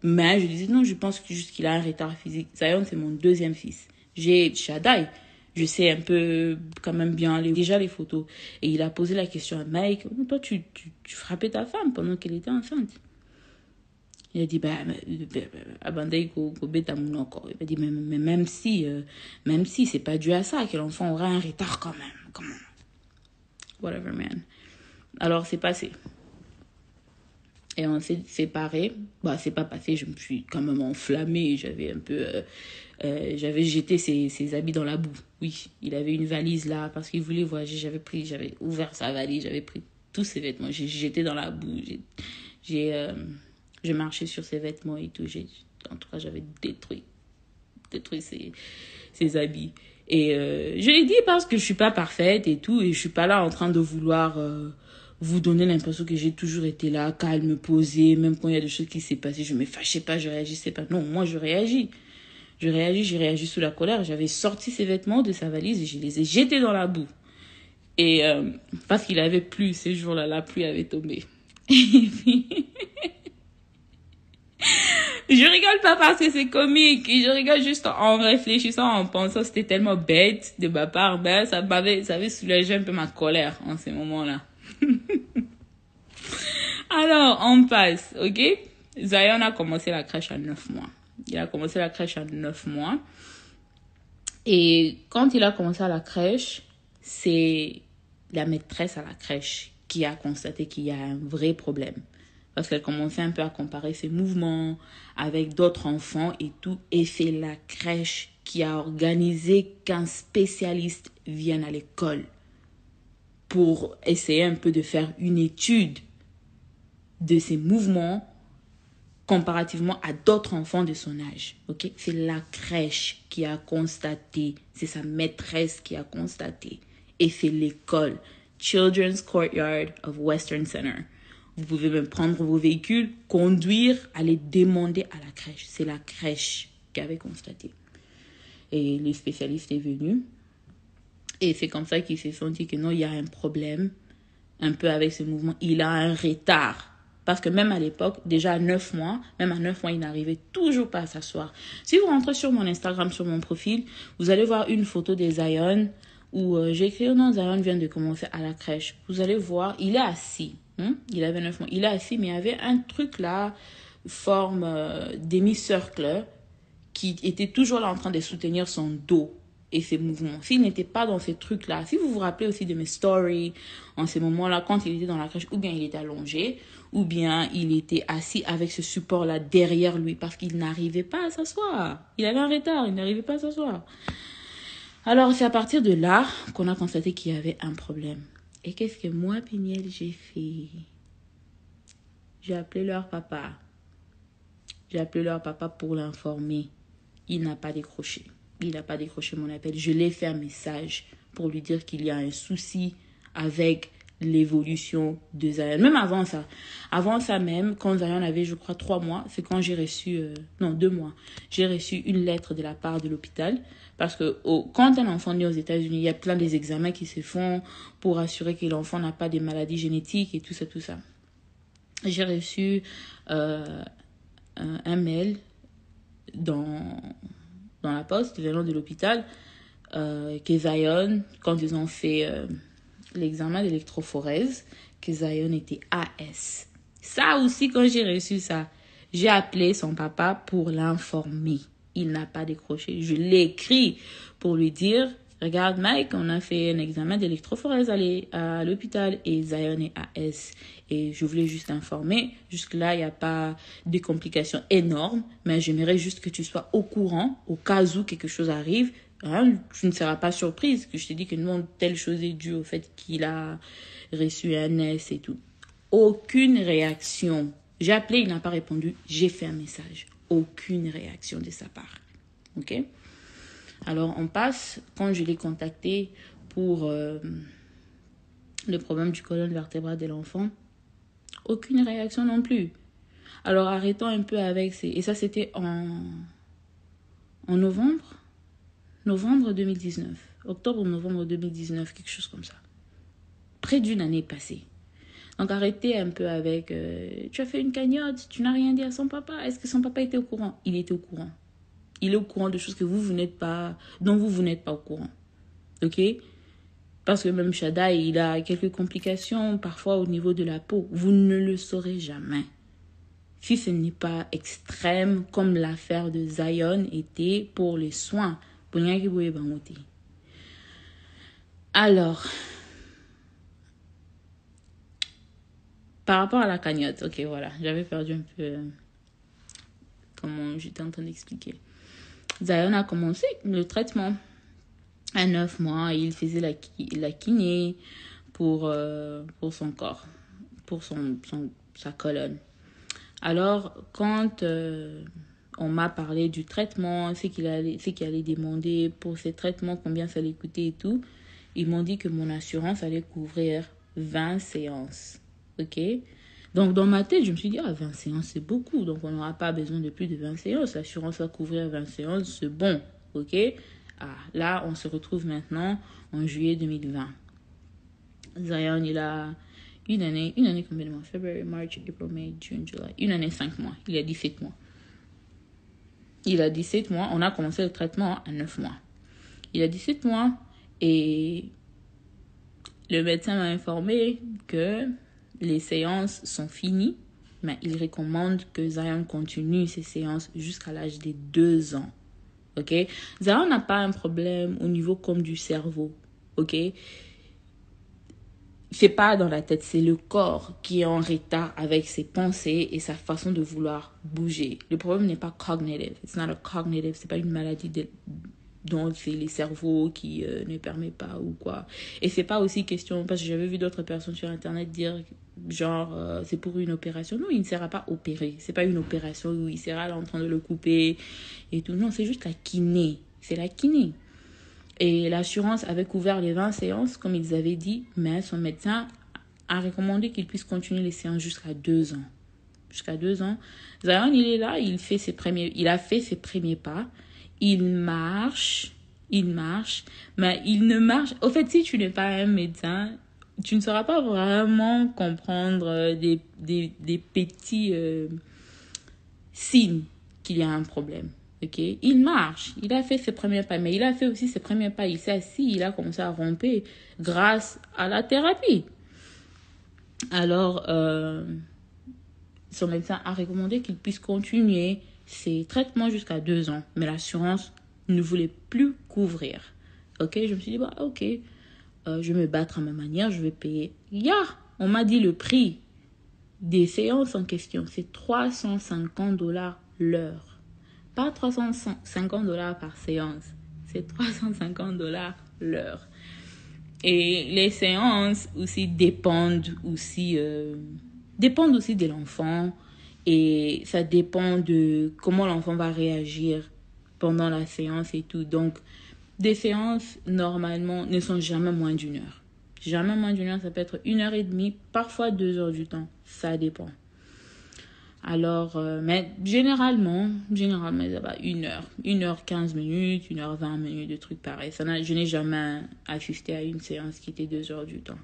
Mais je disais, non, je pense que juste qu'il a un retard physique. Zion, c'est mon deuxième fils. J'ai Shaddai. Je sais un peu quand même bien déjà les photos. Et il a posé la question à Mike. Toi, tu frappais ta femme pendant qu'elle était enceinte. Il a dit, abandonne à mon encore. Il a dit, mais même si c'est pas dû à ça, que l'enfant aura un retard quand même. Comment? Whatever, man. Alors, c'est passé. Et on s'est séparés. Bah, c'est pas passé, je me suis quand même enflammée. J'avais un peu... j'avais jeté ses habits dans la boue. Oui, il avait une valise là parce qu'il voulait voyager. J'avais ouvert sa valise, j'avais pris tous ses vêtements. J'ai jeté dans la boue. J'ai marché sur ses vêtements et tout. En tout cas, j'avais détruit ses habits. Et je l'ai dit parce que je suis pas parfaite et tout. Et je suis pas là en train de vouloir... vous donner l'impression que j'ai toujours été là, calme, posée, même quand il y a des choses qui s'est passées, je me fâchais pas, je réagissais pas. Non, moi je réagis. J'ai réagi sous la colère. J'avais sorti ses vêtements de sa valise et je les ai jetés dans la boue. Et parce qu'il avait plu, ces jours-là, la pluie avait tombé. Et puis, je rigole pas parce que c'est comique. Je rigole juste en réfléchissant, en pensant que c'était tellement bête de ma part. Ben, ça avait soulagé un peu ma colère en ces moments-là. Alors, on passe, ok? Zion a commencé la crèche à 9 mois. Il a commencé la crèche à 9 mois. Et quand il a commencé à la crèche, c'est la maîtresse à la crèche qui a constaté qu'il y a un vrai problème. Parce qu'elle commençait un peu à comparer ses mouvements avec d'autres enfants et tout. Et c'est la crèche qui a organisé qu'un spécialiste vienne à l'école pour essayer un peu de faire une étude de ses mouvements comparativement à d'autres enfants de son âge. Okay? C'est la crèche qui a constaté, c'est sa maîtresse qui a constaté. Et c'est l'école, Children's Courtyard of Western Center. Vous pouvez même prendre vos véhicules, conduire, aller demander à la crèche. C'est la crèche qui avait constaté. Et le spécialiste est venu. Et c'est comme ça qu'il s'est senti que non, il y a un problème un peu avec ce mouvement. Il a un retard. Parce que même à l'époque, déjà à 9 mois, il n'arrivait toujours pas à s'asseoir. Si vous rentrez sur mon Instagram, sur mon profil, vous allez voir une photo de Zion où j'ai écrit, non, Zion vient de commencer à la crèche. Vous allez voir, il est assis. Il avait 9 mois. Il est assis, mais il y avait un truc là, forme demi-cercle, qui était toujours là en train de soutenir son dos et ses mouvements. S'il n'était pas dans ces trucs-là, si vous vous rappelez aussi de mes stories en ces moments-là, quand il était dans la crèche, ou bien il était allongé, ou bien il était assis avec ce support-là derrière lui parce qu'il n'arrivait pas à s'asseoir. Il avait un retard, il n'arrivait pas à s'asseoir. Alors, c'est à partir de là qu'on a constaté qu'il y avait un problème. Et qu'est-ce que moi, Peniel, j'ai fait? J'ai appelé leur papa. J'ai appelé leur papa pour l'informer. Il n'a pas décroché. Il n'a pas décroché mon appel. Je l'ai fait un message pour lui dire qu'il y a un souci avec l'évolution de Zion. Même avant ça. Avant ça même, quand Zion avait, je crois, 3 mois, c'est quand j'ai reçu... 2 mois. J'ai reçu une lettre de la part de l'hôpital. Parce que quand un enfant naît aux États-Unis, il y a plein des examens qui se font pour assurer que l'enfant n'a pas de maladies génétiques et tout ça, tout ça. J'ai reçu un mail dans la poste venant de l'hôpital que Zion, quand ils ont fait l'examen d'électrophorèse, que Zion était AS. Ça aussi, quand j'ai reçu ça, j'ai appelé son papa pour l'informer. Il n'a pas décroché. Je l'ai écrit pour lui dire, regarde Mike, on a fait un examen d'électrophorèse à l'hôpital et Zion est AS. Et je voulais juste informer. Jusque-là, il n'y a pas de complications énormes, mais j'aimerais juste que tu sois au courant, au cas où quelque chose arrive. Hein, tu ne seras pas surprise que je t'ai dit que non, telle chose est due au fait qu'il a reçu un S et tout. Aucune réaction. J'ai appelé, il n'a pas répondu. J'ai fait un message. Aucune réaction de sa part. Ok? Alors, on passe, quand je l'ai contacté pour le problème du colonne vertébrale de l'enfant, aucune réaction non plus. Alors, arrêtons un peu avec ces... Et ça, c'était en novembre 2019. Octobre ou novembre 2019, quelque chose comme ça. Près d'une année passée. Donc arrêtez un peu avec tu as fait une cagnotte, tu n'as rien dit à son papa. Est-ce que son papa était au courant? Il était au courant. Il est au courant de choses que vous n'êtes pas, dont vous n'êtes pas au courant. Ok? Parce que même Shaddai, il a quelques complications parfois au niveau de la peau. Vous ne le saurez jamais. Si ce n'est pas extrême comme l'affaire de Zion était pour les soins. Alors, par rapport à la cagnotte, ok, voilà, j'avais perdu un peu comment j'étais en train d'expliquer. Zion a commencé le traitement à 9 mois. Il faisait la kiné pour son corps, pour sa colonne. Alors, quand on m'a parlé du traitement, c'est qu'il allait demander pour ces traitements combien ça allait coûter et tout, ils m'ont dit que mon assurance allait couvrir 20 séances. Ok? Donc, dans ma tête, je me suis dit, 20 séances, c'est beaucoup. Donc, on n'aura pas besoin de plus de 20 séances. L'assurance va couvrir 20 séances, c'est bon. Ok? Là, on se retrouve maintenant en juillet 2020. Zion, il a une année combien de mois? February, March, April, May, June, July. Une année, 5 mois. Il a 17 mois. Il a 17 mois. On a commencé le traitement à 9 mois. Il a 17 mois et le médecin m'a informé que les séances sont finies, mais il recommande que Zion continue ses séances jusqu'à l'âge de 2 ans. Ok? Zion n'a pas un problème au niveau comme du cerveau. Ok? C'est pas dans la tête, c'est le corps qui est en retard avec ses pensées et sa façon de vouloir bouger. Le problème n'est pas cognitive. It's not a cognitive. C'est pas une maladie dont c'est les cerveaux qui ne permet pas ou quoi. Et c'est pas aussi question, parce que j'avais vu d'autres personnes sur Internet dire genre c'est pour une opération. Non, il ne sera pas opéré. C'est pas une opération où il sera là en train de le couper et tout. Non, c'est juste la kiné. C'est la kiné. Et l'assurance avait couvert les 20 séances, comme ils avaient dit, mais son médecin a recommandé qu'il puisse continuer les séances jusqu'à 2 ans. Jusqu'à 2 ans. Zion, il est là, il a fait ses premiers pas. Il marche, mais il ne marche. Au fait, si tu n'es pas un médecin, tu ne sauras pas vraiment comprendre des petits signes qu'il y a un problème. Okay? Il marche, il a fait ses premiers pas, mais il a fait aussi ses premiers pas. Il s'est assis, il a commencé à ramper grâce à la thérapie. Alors, son médecin a recommandé qu'il puisse continuer ses traitements jusqu'à 2 ans, mais l'assurance ne voulait plus couvrir. Ok, je me suis dit, ok, je vais me battre à ma manière, je vais payer. On m'a dit le prix des séances en question, c'est $350 l'heure. Pas $350 par séance, c'est $350 l'heure. Et les séances aussi dépendent aussi de l'enfant et ça dépend de comment l'enfant va réagir pendant la séance et tout. Donc, des séances normalement ne sont jamais moins d'1 heure. Jamais moins d'1 heure, ça peut être 1h30, parfois 2 heures du temps, ça dépend. Alors, mais généralement, ça va 1 heure. 1h15 minutes, 1h20 minutes, de trucs pareils. Je n'ai jamais assisté à une séance qui était 2 heures du temps.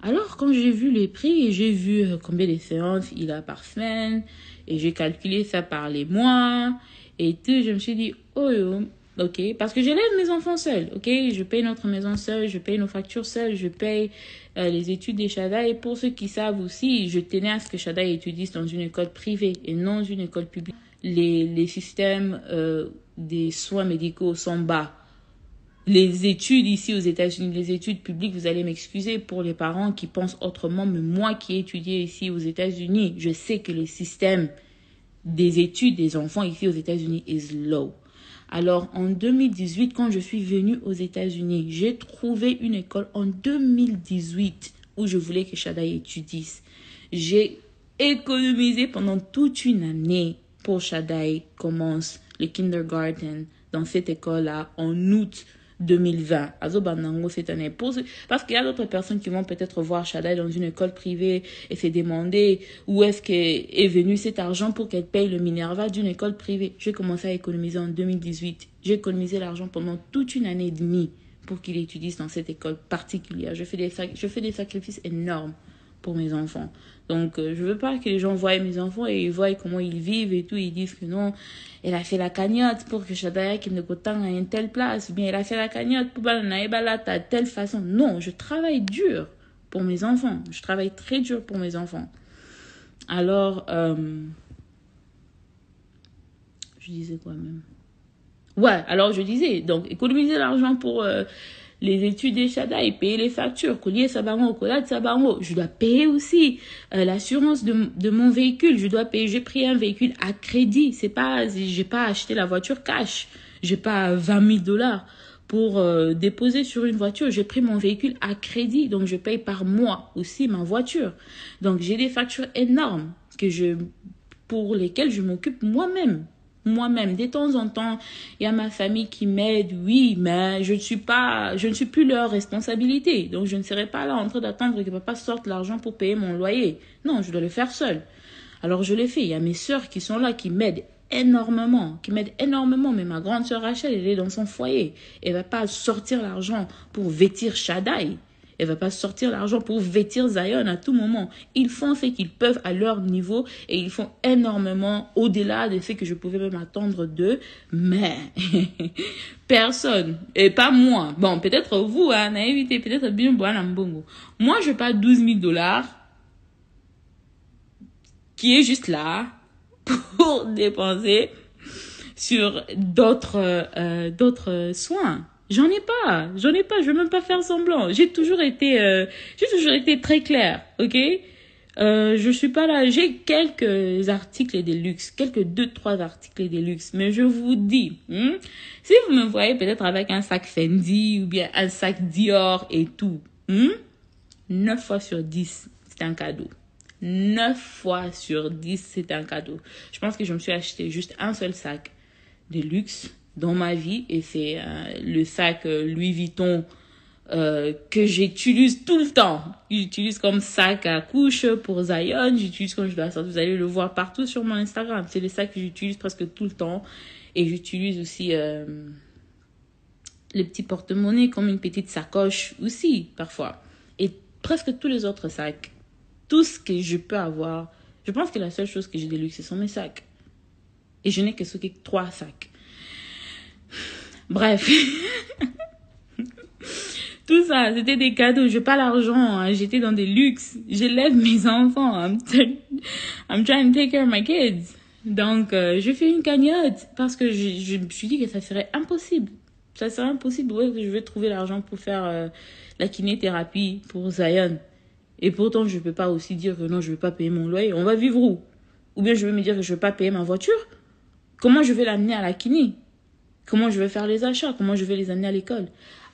Alors, quand j'ai vu les prix et j'ai vu combien de séances il a par semaine, et j'ai calculé ça par les mois, et tout, je me suis dit, ok, parce que j'élève mes enfants seuls, ok, je paye notre maison seule, je paye nos factures seules, je paye les études des Shaddai. Et pour ceux qui savent aussi, je tenais à ce que Shaddai étudie dans une école privée et non une école publique. Les systèmes des soins médicaux sont bas. Les études ici aux États-Unis, les études publiques, vous allez m'excuser pour les parents qui pensent autrement, mais moi qui ai étudié ici aux États-Unis, je sais que le système des études des enfants ici aux États-Unis is low. Alors, en 2018, quand je suis venue aux États-Unis, j'ai trouvé une école en 2018 où je voulais que Shaddai étudie. J'ai économisé pendant toute une année pour Shaddai commence le kindergarten dans cette école-là en août 2020. Cette année. Parce qu'il y a d'autres personnes qui vont peut-être voir Shaddai dans une école privée et se demander où est-ce qu'est venu cet argent pour qu'elle paye le Minerva d'une école privée. J'ai commencé à économiser en 2018. J'ai économisé l'argent pendant toute une année et demie pour qu'il étudie dans cette école particulière. Je fais des sacrifices énormes pour mes enfants. Donc, je veux pas que les gens voient mes enfants et ils voient comment ils vivent et tout. Ils disent que non, elle a fait la cagnotte pour que Shadaya qui ne coûte à une telle place. Ou bien elle a fait la cagnotte pour Balanaïbala de telle façon. Non, je travaille dur pour mes enfants. Je travaille très dur pour mes enfants. Alors, je disais quoi même? Ouais, alors je disais, donc économiser l'argent pour les études des Shadai, payer les factures, collier Sabango, collade Sabango. Je dois payer aussi l'assurance de mon véhicule. Je dois payer, j'ai pris un véhicule à crédit. C'est pas, j'ai pas acheté la voiture cash. J'ai pas 20 000 $ pour déposer sur une voiture. J'ai pris mon véhicule à crédit. Donc, je paye par mois aussi ma voiture. Donc, j'ai des factures énormes pour lesquelles je m'occupe moi-même. Moi-même, de temps en temps, il y a ma famille qui m'aide, oui, mais je ne suis plus leur responsabilité. Donc, je ne serai pas là en train d'attendre que papa sorte l'argent pour payer mon loyer. Non, je dois le faire seul. Alors, je l'ai fait. Il y a mes sœurs qui sont là, qui m'aident énormément, mais ma grande sœur Rachel, elle est dans son foyer. Elle va pas sortir l'argent pour vêtir Shaddai. Elle va pas sortir l'argent pour vêtir Zion à tout moment. Ils font ce qu'ils peuvent à leur niveau et ils font énormément au-delà de ce que je pouvais même attendre d'eux. Mais personne, et pas moi. Bon, peut-être vous, hein, naïveté, peut-être bien Mbongo. Moi, je pas 12 000 $ qui est juste là pour dépenser sur d'autres soins. J'en ai pas, je veux même pas faire semblant. J'ai toujours été très claire, ok? Je suis pas là, j'ai quelques articles de luxe, quelques 2-3 articles de luxe, mais je vous dis, si vous me voyez peut-être avec un sac Fendi ou bien un sac Dior et tout, 9 fois sur 10, c'est un cadeau. 9 fois sur 10, c'est un cadeau. Je pense que je me suis acheté juste un seul sac de luxe dans ma vie et c'est le sac Louis Vuitton que j'utilise tout le temps. J'utilise comme sac à couche pour Zion, j'utilise quand je dois sortir, vous allez le voir partout sur mon Instagram. C'est le sac que j'utilise presque tout le temps et j'utilise aussi les petits porte-monnaies comme une petite sacoche aussi parfois. Et presque tous les autres sacs, tout ce que je peux avoir, je pense que la seule chose que j'ai de luxe, ce sont mes sacs. Et je n'ai que 3 sacs. Bref. Tout ça, c'était des cadeaux. Je n'ai pas l'argent. Hein. J'étais dans des luxes. J'élève mes enfants. I'm trying to take care of my kids. Donc, je fais une cagnotte parce que je me suis dit que ça serait impossible. Ça serait impossible. Ouais, que je vais trouver l'argent pour faire la kinéthérapie pour Zion. Et pourtant, je ne peux pas aussi dire que non, je ne vais pas payer mon loyer. On va vivre où? Ou bien je vais me dire que je ne vais pas payer ma voiture. Comment je vais l'amener à la kiné? Comment je vais faire les achats? Comment je vais les amener à l'école?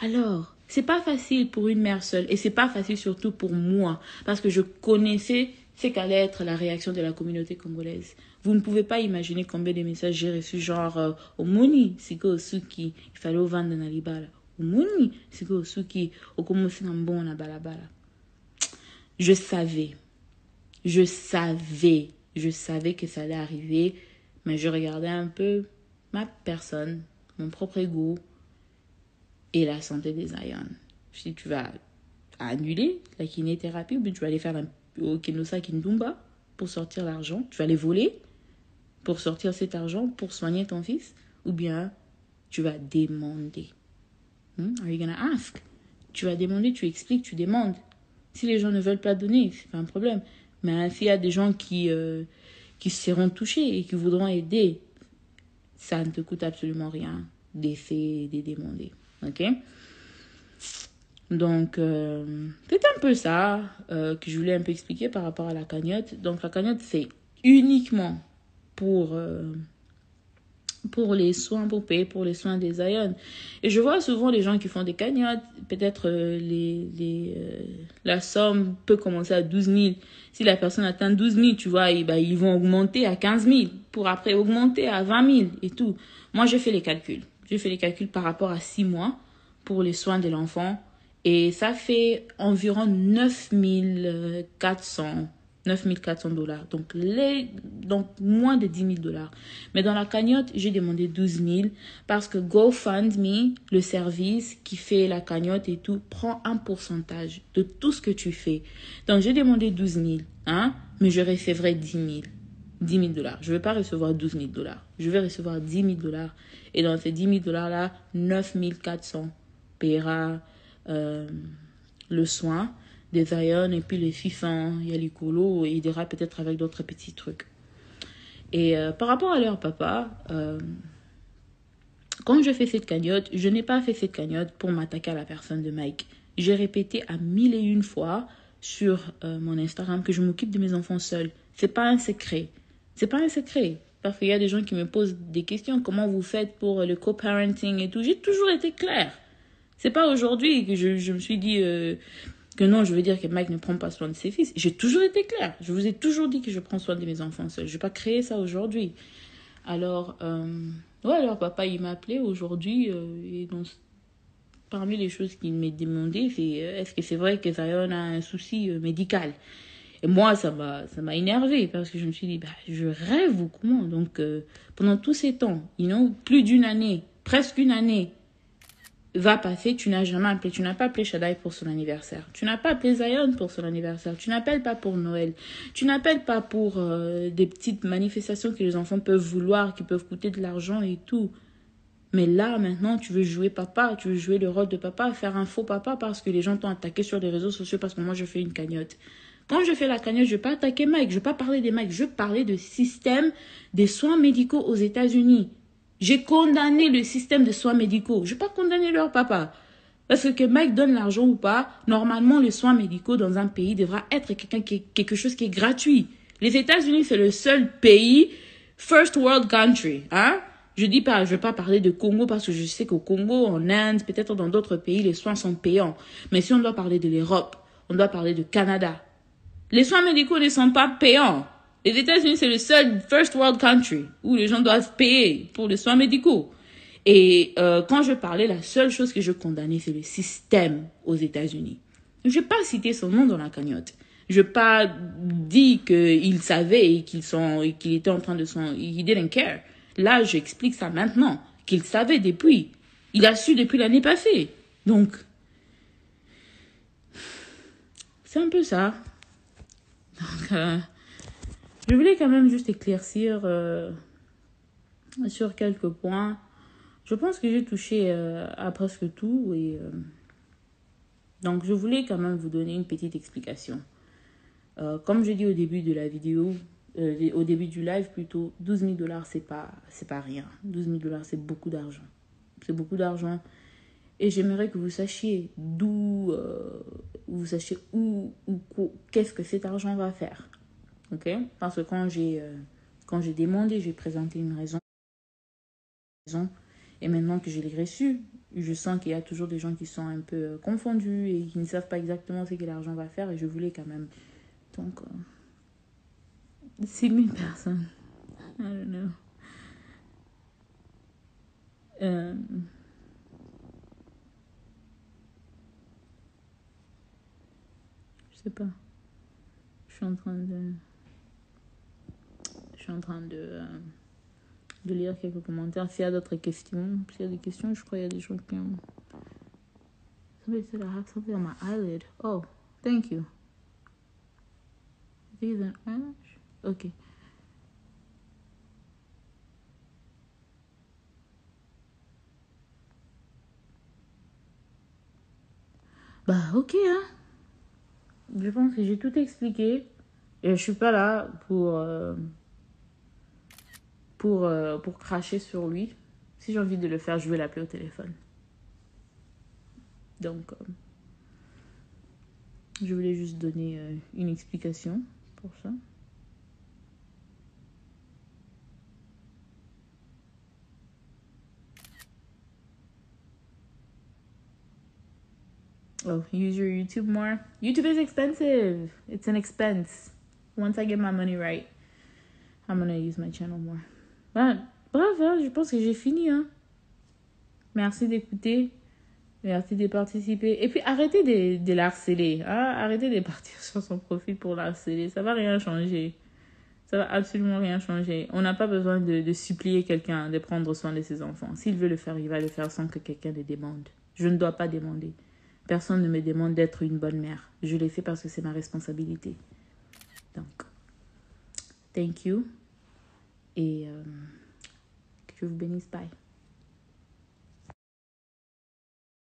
Alors, c'est pas facile pour une mère seule. Et c'est pas facile surtout pour moi. Parce que je connaissais ce qu'allait être la réaction de la communauté congolaise. Vous ne pouvez pas imaginer combien de messages j'ai reçus genre Omoni, siko suki, il fallait vendre na libala. Omoni, siko suki, okomosi na mbon na balabala. Je savais que ça allait arriver, mais je regardais un peu ma personne, mon propre ego et la santé des Zion. Je dis, tu vas annuler la kinéthérapie ou bien tu vas aller faire au Kinosa Kindumba pour sortir l'argent. Tu vas les voler pour sortir cet argent pour soigner ton fils ou bien tu vas demander. Are you gonna ask? Tu vas demander, tu expliques, tu demandes. Si les gens ne veulent pas donner, c'est pas un problème. Mais s'il y a des gens qui seront touchés et qui voudront aider, ça ne te coûte absolument rien d'essayer de demander. Ok? Donc, c'est un peu ça que je voulais un peu expliquer par rapport à la cagnotte. Donc, la cagnotte, c'est uniquement pour les soins, pour payer pour les soins des Zion. Et je vois souvent les gens qui font des cagnottes, peut-être la somme peut commencer à 12 000. Si la personne atteint 12 000, tu vois, ils vont augmenter à 15 000 pour après augmenter à 20 000 et tout. Moi, je fais les calculs. Je fais les calculs par rapport à 6 mois pour les soins de l'enfant. Et ça fait environ 9 400 $9 400. Donc, moins de $10 000. Mais dans la cagnotte, j'ai demandé 12 000 parce que GoFundMe, le service qui fait la cagnotte et tout, prend un pourcentage de tout ce que tu fais. Donc, j'ai demandé 12 000, hein, mais je recevrai 10 000. $10 000. Je ne vais pas recevoir 12 000 $. Je vais recevoir 10 000 $. Et dans ces 10 000 $-là, 9 400 paiera le soin des Zion et puis les fifins, il y a les colos, et il ira peut-être avec d'autres petits trucs. Et par rapport à leur papa, quand je fais cette cagnotte, je n'ai pas fait cette cagnotte pour m'attaquer à la personne de Mike. J'ai répété à 1001 fois sur mon Instagram que je m'occupe de mes enfants seuls. C'est pas un secret. C'est pas un secret. Parce qu'il y a des gens qui me posent des questions. Comment vous faites pour le co-parenting et tout. J'ai toujours été claire. C'est pas aujourd'hui que je me suis dit que non, je veux dire que Mike ne prend pas soin de ses fils. J'ai toujours été claire. Je vous ai toujours dit que je prends soin de mes enfants seuls. Je vais pas créer ça aujourd'hui. Alors, alors papa, il m'a appelé aujourd'hui. Et donc, parmi les choses qu'il m'a demandé, c'est est-ce que c'est vrai que Zion a un souci médical? Et moi, ça m'a énervé parce que je me suis dit, je rêve ou comment? Donc, pendant tous ces temps, plus d'une année, presque une année, va passer, tu n'as jamais appelé, tu n'as pas appelé Shaddai pour son anniversaire, tu n'as pas appelé Zion pour son anniversaire, tu n'appelles pas pour Noël, tu n'appelles pas pour des petites manifestations que les enfants peuvent vouloir, qui peuvent coûter de l'argent et tout. Mais là, maintenant, tu veux jouer papa, tu veux jouer le rôle de papa, faire un faux papa parce que les gens t'ont attaqué sur les réseaux sociaux parce que moi, je fais une cagnotte. Quand je fais la cagnotte, je ne vais pas attaquer Mike, je ne vais pas parler des Mike, je parlais de système des soins médicaux aux États-Unis. J'ai condamné le système de soins médicaux. Je ne vais pas condamner leur papa. Parce que Mike donne l'argent ou pas, normalement, les soins médicaux dans un pays devra être quelque chose qui est gratuit. Les États-Unis, c'est le seul pays, first world country, hein? Je dis pas, je vais pas parler de Congo parce que je sais qu'au Congo, en Inde, peut-être dans d'autres pays, les soins sont payants. Mais si on doit parler de l'Europe, on doit parler de Canada. Les soins médicaux ne sont pas payants. Les États-Unis, c'est le seul first world country où les gens doivent payer pour les soins médicaux. Et quand je parlais, la seule chose que je condamnais, c'est le système aux États-Unis. Je n'ai pas cité son nom dans la cagnotte. Je n'ai pas dit qu'il savait et qu'il était en train de son... He didn't care. Là, j'explique ça maintenant, qu'il savait depuis. Il a su depuis l'année passée. Donc, c'est un peu ça. Donc, je voulais quand même juste éclaircir sur quelques points. Je pense que j'ai touché à presque tout. Et, donc, je voulais quand même vous donner une petite explication. Comme je dis au début de la vidéo, au début du live plutôt, 12 000 $, c'est pas rien. 12 000 $, c'est beaucoup d'argent. C'est beaucoup d'argent. Et j'aimerais que vous sachiez d'où, vous sachiez qu'est-ce que cet argent va faire. Ok? Parce que quand j'ai demandé, j'ai présenté une raison. Et maintenant que je l'ai reçu, je sens qu'il y a toujours des gens qui sont un peu confondus et qui ne savent pas exactement ce que l'argent va faire. Et je voulais quand même. Donc, 6 000 personnes. I don't know. Je sais pas. Je suis en train de lire quelques commentaires. S'il y a d'autres questions, s'il y a des questions, je crois qu'il y a des gens qui ont... Somebody said I have something on my eyelid. Oh, thank you. I think it's an eyelash. Ok. Ok, hein. Je pense que j'ai tout expliqué. Et je suis pas là pour cracher sur lui. Si j'ai envie de le faire, je vais l'appeler au téléphone. Donc, je voulais juste donner une explication pour ça. Oh, use your YouTube more. YouTube is expensive. It's an expense. Once I get my money right, I'm gonna use my channel more. Bref, je pense que j'ai fini. Hein. Merci d'écouter. Merci de participer. Et puis, arrêtez de l'harceler. Hein? Arrêtez de partir sur son profil pour l'harceler. Ça va rien changer. Ça va absolument rien changer. On n'a pas besoin de supplier quelqu'un de prendre soin de ses enfants. S'il veut le faire, il va le faire sans que quelqu'un le demande. Je ne dois pas demander. Personne ne me demande d'être une bonne mère. Je l'ai fait parce que c'est ma responsabilité. Donc, thank you. Et que Dieu vous bénisse. Bye.